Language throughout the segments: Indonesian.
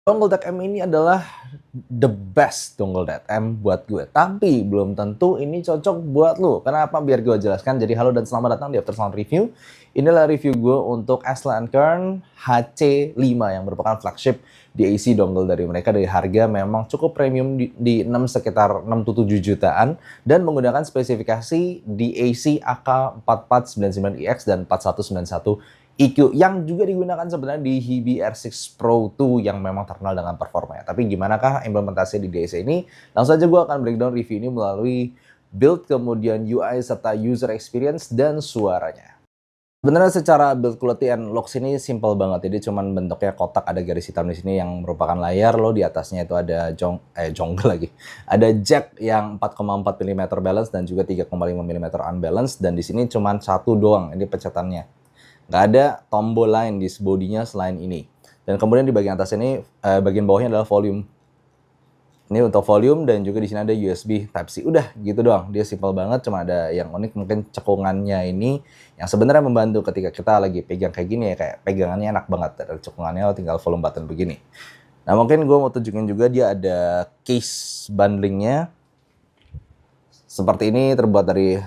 Dongle Deck M ini adalah the best dongle Deck M buat gue. Tapi belum tentu ini cocok buat lo. Kenapa? Biar gue jelaskan. Jadi halo dan selamat datang di After Sound Review. Inilah review gue untuk Asla & Kern HC5 yang merupakan flagship DAC dongle dari mereka. Dari harga memang cukup premium di 6 sekitar 6-7 jutaan. Dan menggunakan spesifikasi DAC AK4499EX dan 4191 EQ yang juga digunakan sebenarnya di Hibi R6 Pro 2 yang memang terkenal dengan performanya. Tapi gimanakah implementasi di DAC ini? Langsung saja gue akan breakdown review ini melalui build, kemudian UI, serta user experience dan suaranya. Sebenarnya secara build quality and looks ini simple banget. Jadi cuman bentuknya kotak, ada garis hitam di sini yang merupakan layar. Lo di atasnya itu ada jongle lagi. Ada jack yang 4,4 mm balance dan juga 3,5 mm unbalance, dan di sini cuman satu doang ini pencetannya. Nggak ada tombol lain di bodinya selain ini. Dan kemudian di bagian atas ini, bagian bawahnya adalah volume. Ini untuk volume, dan juga di sini ada USB Type-C. Udah gitu doang. Dia simple banget, cuma ada yang unik mungkin cekungannya ini yang sebenarnya membantu ketika kita lagi pegang kayak gini ya, kayak pegangannya enak banget. Ada cekungannya, tinggal volume button begini. Nah, mungkin gue mau tunjukin juga dia ada case bundlingnya. Seperti ini, terbuat dari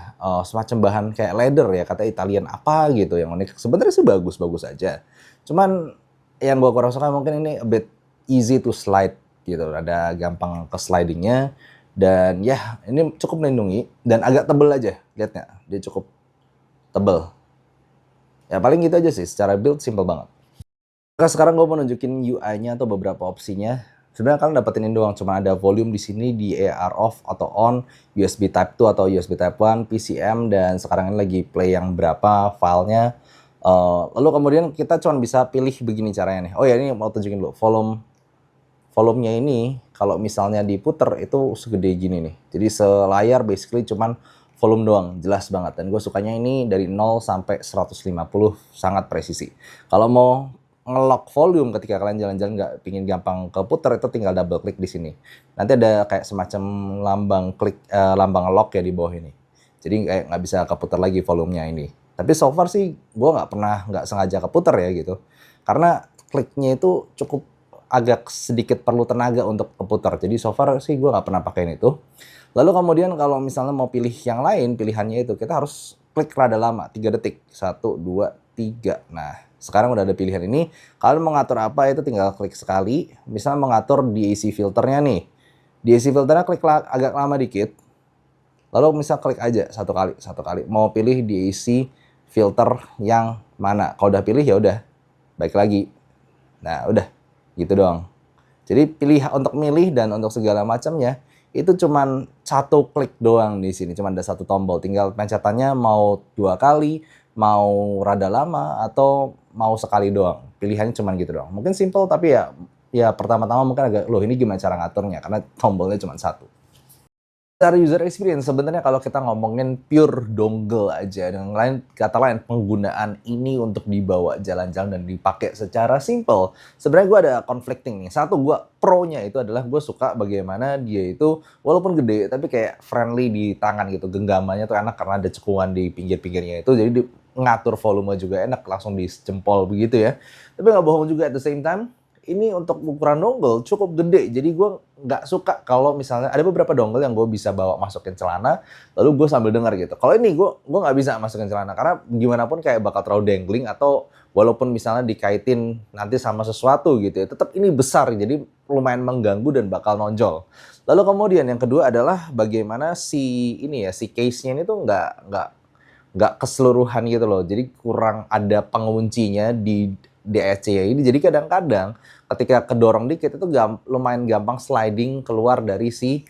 semacam bahan kayak leather ya, kata Italian apa gitu yang unik. Sebenarnya sih bagus-bagus aja. Cuman yang gue kurang suka mungkin ini a bit easy to slide gitu. Ada gampang ke slidingnya, dan ya ini cukup melindungi dan agak tebel aja lihatnya. Dia cukup tebel. Ya paling gitu aja sih, secara build simple banget. Nah, sekarang gue mau nunjukin UI-nya atau beberapa opsinya. Sebenarnya kalian dapetin ini doang, cuma ada volume di sini, di AR off atau on, USB Type 2 atau USB Type 1, PCM, dan sekarang ini lagi play yang berapa filenya. Lalu kemudian kita cuma bisa pilih begini caranya nih. Oh ya, ini mau tunjukin dulu volumenya ini. Kalau misalnya diputer itu segede gini nih. Jadi selayar basically cuman volume doang, jelas banget. Dan gue sukanya ini dari 0 sampai 150 sangat presisi. Kalau mau ngelock volume ketika kalian jalan-jalan nggak pingin gampang keputer, itu tinggal double klik di sini. Nanti ada kayak semacam lambang lock ya di bawah ini. Jadi kayak nggak bisa keputer lagi volumenya ini. Tapi so far sih gue nggak sengaja keputer ya gitu. Karena kliknya itu cukup agak sedikit perlu tenaga untuk keputar. Jadi so far sih gue nggak pernah pakein itu. Lalu kemudian kalau misalnya mau pilih yang lain, pilihannya itu kita harus klik rada lama, 3 detik. 1, 2, 3. Nah, sekarang udah ada pilihan ini. Kalian mau ngatur apa itu tinggal klik sekali. Misalnya mengatur DAC filternya nih. DAC filternya klik agak lama dikit. Lalu misal klik aja satu kali. Mau pilih DAC filter yang mana? Kalau udah pilih ya udah, baik lagi. Nah, udah gitu doang. Jadi pilih untuk milih dan untuk segala macamnya itu cuman satu klik doang di sini, cuman ada satu tombol. Tinggal pencetannya mau 2 kali, mau rada lama, atau mau sekali doang. Pilihannya cuman gitu doang. Mungkin simple tapi ya pertama-tama mungkin agak loh ini gimana cara ngaturnya karena tombolnya cuma satu. Secara user experience sebenarnya kalau kita ngomongin pure dongle aja, dengan kata lain penggunaan ini untuk dibawa jalan-jalan dan dipakai secara simple, sebenarnya gue ada conflicting nih. Satu, gue pro-nya itu adalah gue suka bagaimana dia itu walaupun gede tapi kayak friendly di tangan gitu, genggamannya tuh enak karena ada cekungan di pinggir-pinggirnya itu, jadi ngatur volume juga enak langsung di jempol begitu ya. Tapi nggak bohong juga, at the same time ini untuk ukuran dongle cukup gede, jadi gue nggak suka kalau misalnya ada beberapa dongle yang gue bisa bawa masukin celana, lalu gue sambil dengar gitu. Kalau ini gue nggak bisa masukin celana karena gimana pun kayak bakal terlalu dangling, atau walaupun misalnya dikaitin nanti sama sesuatu gitu ya, tetap ini besar, jadi lumayan mengganggu dan bakal nonjol. Lalu kemudian yang kedua adalah bagaimana si case-nya ini tuh nggak keseluruhan gitu loh, jadi kurang ada penguncinya di DAC ini. Jadi kadang-kadang ketika kedorong dikit itu lumayan gampang sliding keluar dari si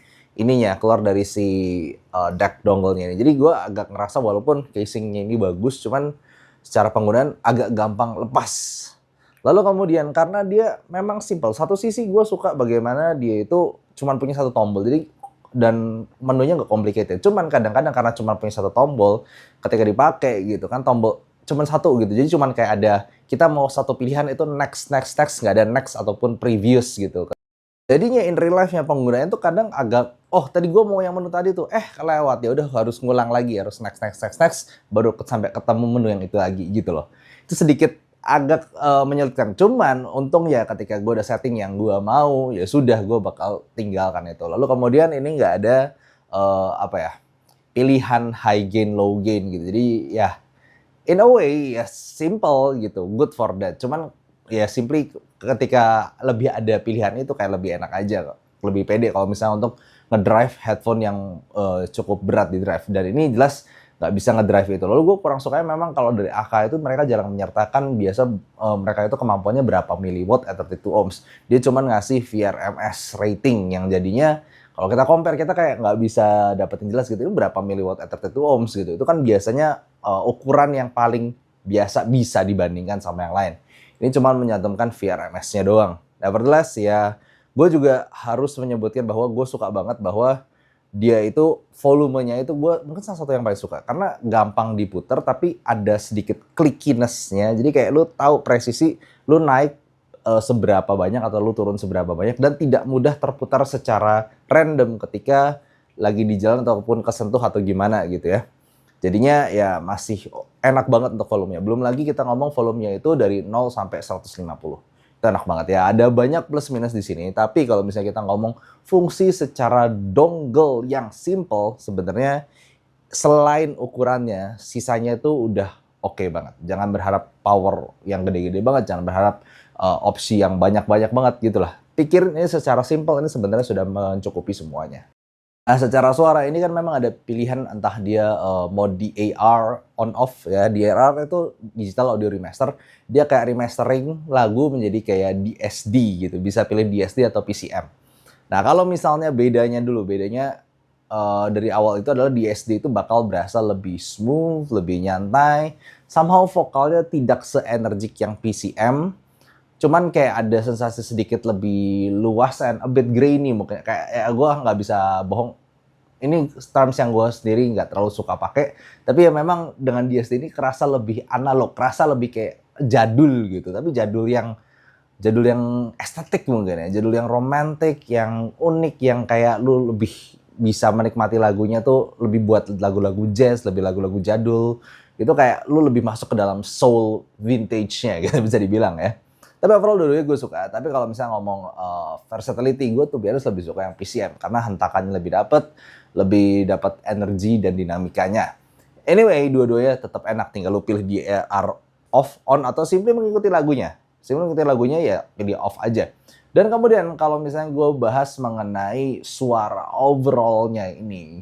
deck dongle-nya ini. Jadi gue agak ngerasa walaupun casingnya ini bagus, cuman secara penggunaan agak gampang lepas. Lalu kemudian karena dia memang simple, satu sisi gue suka bagaimana dia itu cuman punya satu tombol, jadi dan menunya nggak complicated. Cuman kadang-kadang karena cuma punya satu tombol, ketika dipakai gitu kan tombol cuman satu gitu. Jadi cuman kayak ada kita mau satu pilihan itu next, nggak ada next ataupun previous gitu. Jadinya in real life-nya penggunaan tuh kadang agak, oh tadi gue mau yang menu tadi tuh, kelewat, ya udah harus ngulang lagi, harus next, baru sampai ketemu menu yang itu lagi gitu loh. Itu sedikit agak menyulitkan. Cuman untung ya ketika gue udah setting yang gue mau, ya sudah gue bakal tinggalkan itu. Lalu kemudian ini nggak ada apa ya, pilihan high gain low gain gitu. Jadi ya in a way ya simple gitu, good for that. Cuman ya simply ketika lebih ada pilihan itu kayak lebih enak aja kok. Lebih pede kalau misalnya untuk ngedrive headphone yang cukup berat di drive. Dan ini jelas nggak bisa ngedrive itu. Lalu gue kurang sukanya memang kalau dari AK itu mereka jarang menyertakan biasa mereka itu kemampuannya berapa miliwatt at 32 ohms. Dia cuma ngasih VRMS rating yang jadinya kalau kita compare kita kayak nggak bisa dapetin jelas gitu, ini berapa miliwatt at 32 ohms gitu. Itu kan biasanya ukuran yang paling biasa bisa dibandingkan sama yang lain. Ini cuma menyantumkan VRMS-nya doang. Nevertheless ya, gue juga harus menyebutkan bahwa gue suka banget bahwa dia itu volumenya itu gue mungkin salah satu yang paling suka. Karena gampang diputer tapi ada sedikit clickiness-nya. Jadi kayak lu tahu presisi lu naik seberapa banyak atau lu turun seberapa banyak dan tidak mudah terputar secara random ketika lagi di jalan ataupun kesentuh atau gimana gitu ya. Jadinya ya masih enak banget untuk volumenya. Belum lagi kita ngomong volumenya itu dari 0 sampai 150. Itu enak banget ya. Ada banyak plus minus di sini, tapi kalau misalnya kita ngomong fungsi secara dongle yang simple, sebenarnya selain ukurannya, sisanya itu udah oke banget. Jangan berharap power yang gede-gede banget, jangan berharap opsi yang banyak-banyak banget gitu lah. Pikirin ini secara simple, ini sebenarnya sudah mencukupi semuanya. Nah, secara suara ini kan memang ada pilihan entah dia mode DAR on off ya. DAR itu digital audio remaster. Dia kayak remastering lagu menjadi kayak DSD gitu. Bisa pilih DSD atau PCM. Nah, kalau misalnya bedanya dari awal itu adalah DSD itu bakal berasa lebih smooth, lebih nyantai. Somehow vokalnya tidak se-energik yang PCM. Cuman kayak ada sensasi sedikit lebih luas and a bit grainy mungkin. Kayak ya gue nggak bisa bohong. Ini terms yang gue sendiri nggak terlalu suka pakai. Tapi ya memang dengan DSD ini kerasa lebih analog. Kerasa lebih kayak jadul gitu. Tapi jadul yang estetik mungkin ya. Jadul yang romantik, yang unik, yang kayak lu lebih bisa menikmati lagunya tuh lebih buat lagu-lagu jazz, lebih lagu-lagu jadul. Itu kayak lu lebih masuk ke dalam soul vintage-nya gitu bisa dibilang ya. Tapi overall dua-duanya gue suka. Tapi kalau misalnya ngomong versatility, gue tuh biasanya lebih suka yang PCM. Karena hentakannya lebih dapat energi dan dinamikanya. Anyway, dua-duanya tetap enak. Tinggal lu pilih DAR off, on, atau simply mengikuti lagunya. Simply mengikuti lagunya ya pilih off aja. Dan kemudian kalau misalnya gue bahas mengenai suara overallnya ini.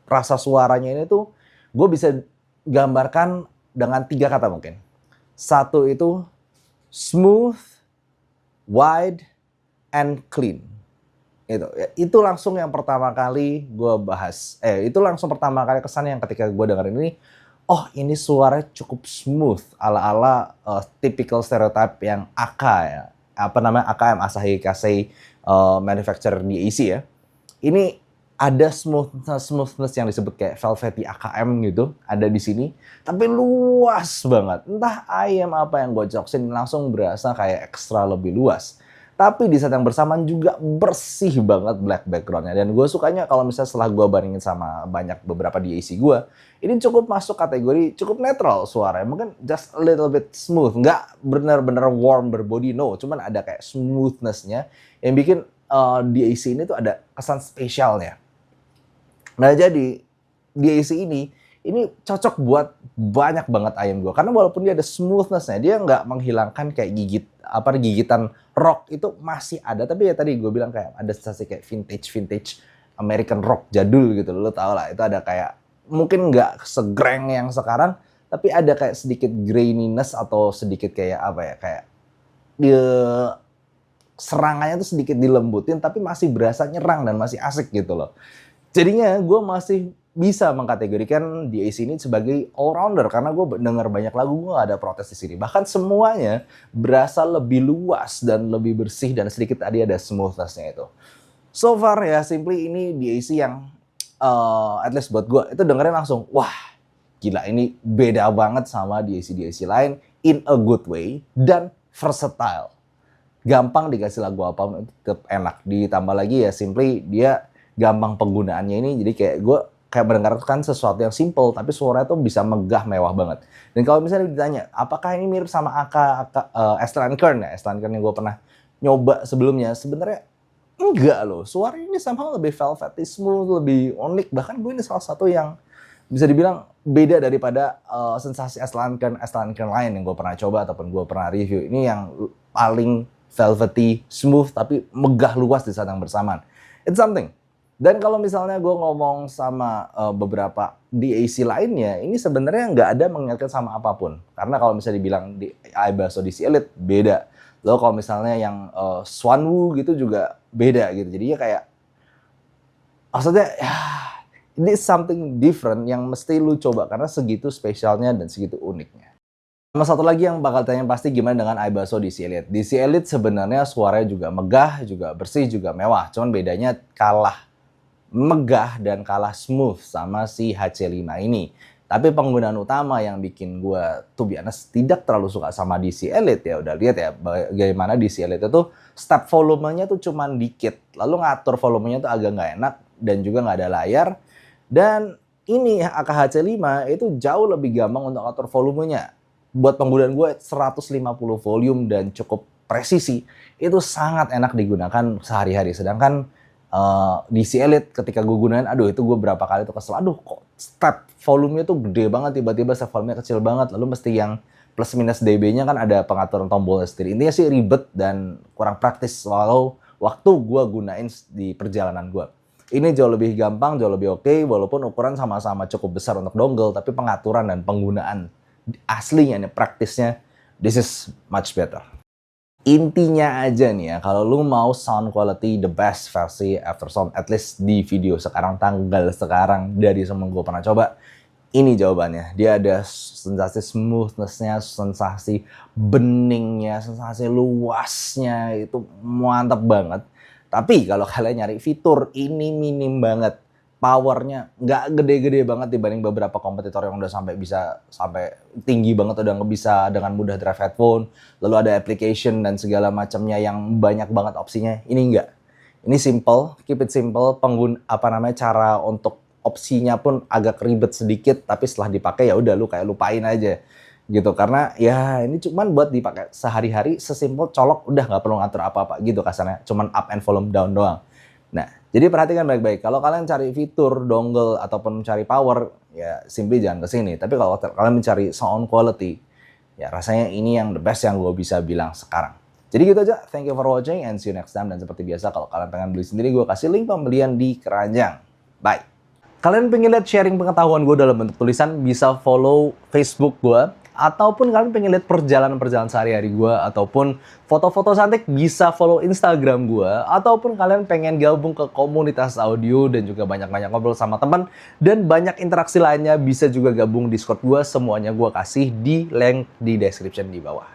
Rasa suaranya ini tuh gue bisa gambarkan dengan 3 kata mungkin. Satu itu smooth, wide, and clean. Itu langsung yang pertama kali gue bahas. Itu langsung pertama kali kesan yang ketika gue dengerin ini, oh ini suaranya cukup smooth, ala-ala typical stereotype yang AK ya. Apa namanya AKM, Asahi Kasei manufacturer di AC ya. Ini ada smoothness yang disebut kayak velvety AKM gitu, ada di sini. Tapi luas banget. Entah ayam apa yang gue coksin langsung berasa kayak ekstra lebih luas. Tapi di saat yang bersamaan juga bersih banget black backgroundnya. Dan gue sukanya kalau misalnya setelah gue bandingin sama beberapa DAC gue, ini cukup masuk kategori cukup netral suaranya. Mungkin just a little bit smooth. Nggak bener-bener warm berbody, no. Cuman ada kayak smoothness-nya yang bikin DAC ini tuh ada kesan spesialnya. Nah jadi DAC ini cocok buat banyak banget ayam gue. Karena walaupun dia ada smoothness-nya, dia nggak menghilangkan kayak gigitan rock itu masih ada. Tapi ya tadi gue bilang kayak ada sensasi kayak vintage American rock jadul gitu. Lo tau lah itu ada kayak mungkin nggak segreng yang sekarang, tapi ada kayak sedikit graininess atau sedikit kayak apa ya, kayak dia serangannya tuh sedikit dilembutin tapi masih berasa nyerang dan masih asik gitu loh. Jadinya gue masih bisa mengkategorikan DAC ini sebagai all-rounder karena gue denger banyak lagu, gue gak ada protes di sini. Bahkan semuanya berasa lebih luas dan lebih bersih dan sedikit tadi ada smoothness-nya itu. So far ya simply ini DAC yang at least buat gue itu dengerin langsung, wah gila ini beda banget sama DAC lain in a good way dan versatile. Gampang dikasih lagu apa tetap enak. Ditambah lagi ya simply dia gampang penggunaannya ini, jadi kayak gue kayak mendengarkan sesuatu yang simple, tapi suaranya tuh bisa megah, mewah banget. Dan kalau misalnya ditanya, apakah ini mirip sama Estland Kern ya? Estland Kern yang gue pernah nyoba sebelumnya, sebenarnya enggak loh. Suara ini somehow lebih velvety, smooth, lebih unik. Bahkan gue ini salah satu yang bisa dibilang beda daripada sensasi Estland Kern lain yang gue pernah coba ataupun gue pernah review. Ini yang paling velvety, smooth, tapi megah luas di saat yang bersamaan. It's something. Dan kalau misalnya gue ngomong sama beberapa DAC lainnya, ini sebenarnya nggak ada mengingatkan sama apapun. Karena kalau misalnya dibilang di iBasso DC Elite, beda. Lalu kalau misalnya yang Swanwoo gitu juga beda gitu. Jadinya kayak, maksudnya ya, ini something different yang mesti lu coba karena segitu spesialnya dan segitu uniknya. Sama satu lagi yang bakal tanya pasti gimana dengan iBasso DC Elite. DC Elite sebenarnya suaranya juga megah, juga bersih, juga mewah. Cuman bedanya kalah megah dan kalah smooth sama si HC5 ini. Tapi penggunaan utama yang bikin gue to be honest tidak terlalu suka sama DC Elite ya. Udah lihat ya bagaimana DC Elite itu step volumenya tuh cuman dikit. Lalu ngatur volumenya tuh agak nggak enak dan juga nggak ada layar. Dan ini AKHC5 itu jauh lebih gampang untuk atur volumenya. Buat penggunaan gue 150 volume dan cukup presisi, itu sangat enak digunakan sehari-hari. Sedangkan DC Elite ketika gue gunain, aduh itu gue berapa kali tuh kesel, aduh kok step volumenya tuh gede banget, tiba-tiba step volumenya kecil banget, lalu mesti yang plus minus dB-nya kan ada pengaturan tombolnya sendiri. Intinya sih ribet dan kurang praktis walau waktu gue gunain di perjalanan gue. Ini jauh lebih gampang, jauh lebih oke, walaupun ukuran sama-sama cukup besar untuk dongle, tapi pengaturan dan penggunaan aslinya nih praktisnya, this is much better. Intinya aja nih ya, kalau lu mau sound quality the best versi Aftersound, at least di video sekarang, tanggal sekarang, dari semua gue pernah coba, ini jawabannya. Dia ada sensasi smoothness-nya, sensasi beningnya, sensasi luasnya, itu mantap banget. Tapi kalau kalian nyari fitur, ini minim banget. Powernya nggak gede-gede banget dibanding beberapa kompetitor yang udah sampai tinggi banget, udah nggak bisa dengan mudah drive headphone, lalu ada application dan segala macamnya yang banyak banget opsinya. Ini enggak. Ini simple, keep it simple. Cara untuk opsinya pun agak ribet sedikit, tapi setelah dipakai ya udah lu kayak lupain aja gitu. Karena ya ini cuman buat dipakai sehari-hari, sesimpel colok udah nggak perlu ngatur apa-apa gitu kasarnya. Cuman up and volume down doang. Nah, jadi perhatikan baik-baik. Kalau kalian cari fitur, dongle, ataupun mencari power, ya simply jangan ke sini. Tapi kalau kalian mencari sound quality, ya rasanya ini yang the best yang gue bisa bilang sekarang. Jadi gitu aja. Thank you for watching and see you next time. Dan seperti biasa, kalau kalian pengen beli sendiri, gue kasih link pembelian di keranjang. Bye. Kalian pengen lihat sharing pengetahuan gue dalam bentuk tulisan, bisa follow Facebook gue. Ataupun kalian pengen lihat perjalanan sehari-hari gue, ataupun foto-foto cantik, bisa follow Instagram gue. Ataupun kalian pengen gabung ke komunitas audio dan juga banyak-banyak ngobrol sama teman dan banyak interaksi lainnya, bisa juga gabung Discord gue. Semuanya gue kasih di link di description di bawah.